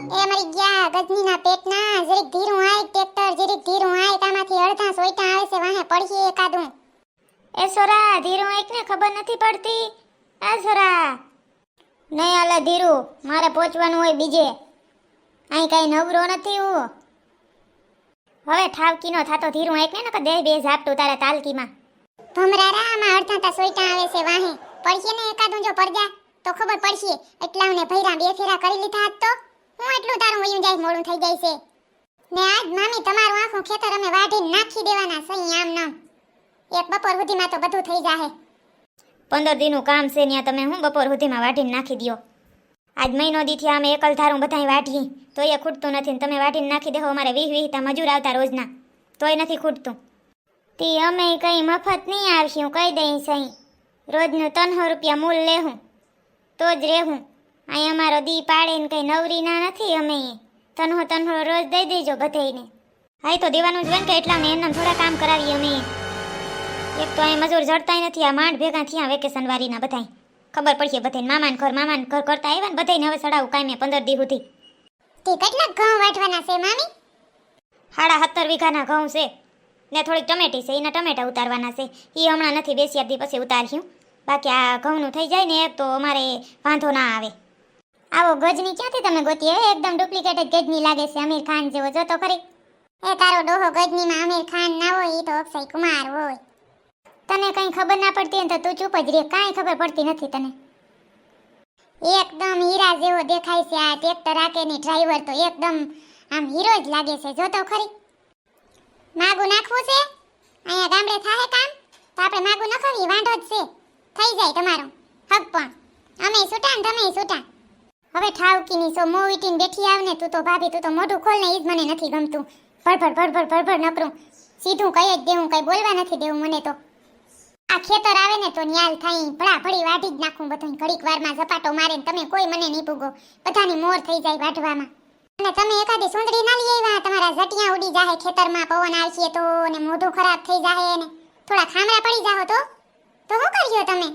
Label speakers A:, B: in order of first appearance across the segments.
A: એ મરી ગયા ગજનીના પેટના જરીક ધીરું આય ટ્રેક્ટર જરીક ધીરું આય તામાંથી અડધા સોઈટા આવે છે વાહે પડીએ એકાદું
B: એ સોરા ધીરું એક ને ખબર નથી પડતી આ સોરા નહીં આલે ધીરું મારે પહોંચવાનું હોય બીજે અહીં કઈ નવરો નથી હું હવે ઠાવકીનો થાતો ધીરું એક ને દે બે ઝાપટું તારા તાલકીમાં
A: ભમરારા આમાં અડધા તા સોઈટા આવે છે વાહે પડીએ ને એકાદું જો પડજા તો ખબર પડશે એટલાને ભૈરા બે ફેરા કરી લીધા આજ તો હું એટલું તારું વયું જાય મોડું થઈ જાય છે ને આજ મામી તમારું આખું ખેતર અમે વાઢીને નાખી દેવાના સહી આમ નામ એક બપોર સુધીમાં તો બધું થઈ જાહે
B: 15 દીનું કામ છે ત્યાં તમે હું બપોર સુધીમાં વાઢીને નાખી દયો આજ મહિનો દીથી અમે એકલ ધારું બધાય વાઢી તો એ ખૂટતું નથી ને તમે વાઢીને નાખી દેહો અમારે 20 તા મજૂર આવતા રોજના તોય નથી ખૂટતું તી અમે કઈ મફત નહીં આવશું કહી દઈ સહી રોજનું 300 રૂપિયા મૂલ લેહું તો જ રહેવું અહીં અમારો દી પાડે ને કંઈ નવરી ના નથી અમે તનહો રોજ દઈ દેજો બધાઈને હા તો દેવાનું જ હોય ને કે એટલા ને એમને થોડા કામ કરાવીએ અમે એક તો અહીં મજૂર જડતાય નથી આ માંડ ભેગા થયા વેકેશન વારીના બધાય ખબર પડશે બધાને મામાન ઘર કરતા આવ્યા ને બધાને હવે સડાવું કાંઈ મેં 15 દી સુધી
A: તે કેટલા ઘઉં વાટવાના છે મામી
B: 17.5 વીઘાના ઘઉં છે ને થોડીક ટમેટી છે એના ટમેટા ઉતારવાના છે એ હમણાં નથી બેસી આપતી પછી ઉતાર્યું બાકી આ ઘઉંનું થઈ જાય ને તો અમારે વાંધો ના આવે આવો ગજની ક્યાંથી તમે ગોતી હવે એકદમ ડુપ્લિકેટ જ ગજની લાગે છે અમીર ખાન જેવો જો તો ખરી
A: એ તારો ડોહો ગજનીમાં આમિર ખાન ના હોય ઈ તો અક્ષય કુમાર હોય
B: તને કંઈ ખબર ના પડતી ને તો તું ચૂપ જ રહે કાંઈ ખબર પડતી નથી તને
A: એકદમ હીરા જેવો દેખાય છે આ ટ્રેક્ટર આકેની ડ્રાઈવર તો એકદમ આમ હીરો જ લાગે છે જો તો ખરી માગું નાખવું છે અહીંયા ગામડે થાય કામ તો આપણે માગું નખાવી વાંધો જ છે થઈ જાય તમારું હક પણ અમે છૂટા ને તમે છૂટા
B: હવે ઠાવકીની સો મોવીટીને બેઠી આવ ને તું તો ભાભી તું તો મોઢું ખોલ ને ઈ જ મને નથી ગમતું ભડભડ નકરું સીધું કહી જ દેવું કઈ બોલવા નથી દેવું મને તો આ ખેતર આવે ને તો ન્યાલ થાય ભળી વાઢી જ નાખું બધું ઘડીક વારમાં ઝપાટો મારે ને તમે કોઈ મને નહીં પૂગો બધાની મોર થઈ જાય વાઢવામાં
A: અને તમે એકાદી સુંદરી ના લઈ આવ્યા તમારા ઝટિયા ઉડી જાહે ખેતરમાં પવન આવશે તો ને મોઢું ખરાબ થઈ જાહે ને થોડા ખામરા પડી જાહો તો શું કર્યો તમે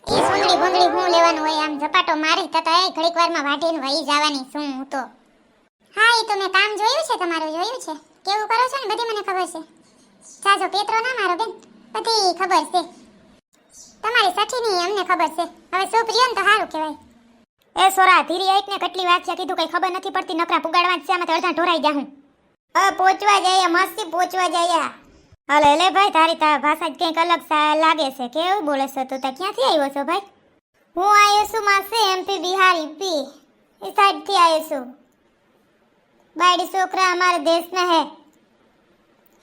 A: એ સુંદરી બોંદડી હું લેવાનું હોય આમ ઝપાટો મારી તતા એ ઘડીક વારમાં વાઢીને વહી જવાની શું હું તો હા એ તો મેં કામ જોયું છે તમારું જોયું છે કેવું કરો છો ને બધી મને ખબર છે જાજો પેત્રો ના મારો બેન બધી ખબર છે તમારી સઠીની અમને ખબર છે હવે સોપરીઓ ને તો સારું કહેવાય
B: એ સોરા ધીરી આઈક ને કેટલી વાત છે કીધું કઈ ખબર નથી પડતી નકરા પુગાડવા જ છે આમાં અડધા ઢોરાઈ જાહું પહોંચવા જાય મસ્તી પહોંચવા જાય હલે લે ભાઈ તારી ભાષા જ કંઈક અલગ લાગે છે કેવું બોલે છે તું તા ક્યાંથી આવ્યો છો ભાઈ હું આવ્યો છું માસે એમપી બિહાર યુપી इस साइड થી આવ્યો છું बाड़ी छोकरा हमारे देश में है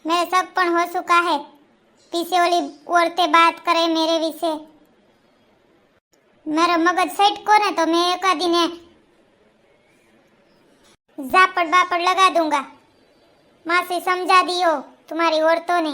B: मेरे सब पण हो चुका है पीछे वाली औरतें बात करे मेरे विषय मेरा मगज सेट को ना तो मैं एक आदि ने झापड़ बापड़ लगा दूंगा माँ से समझा दियो तुम्हारी औरतों ने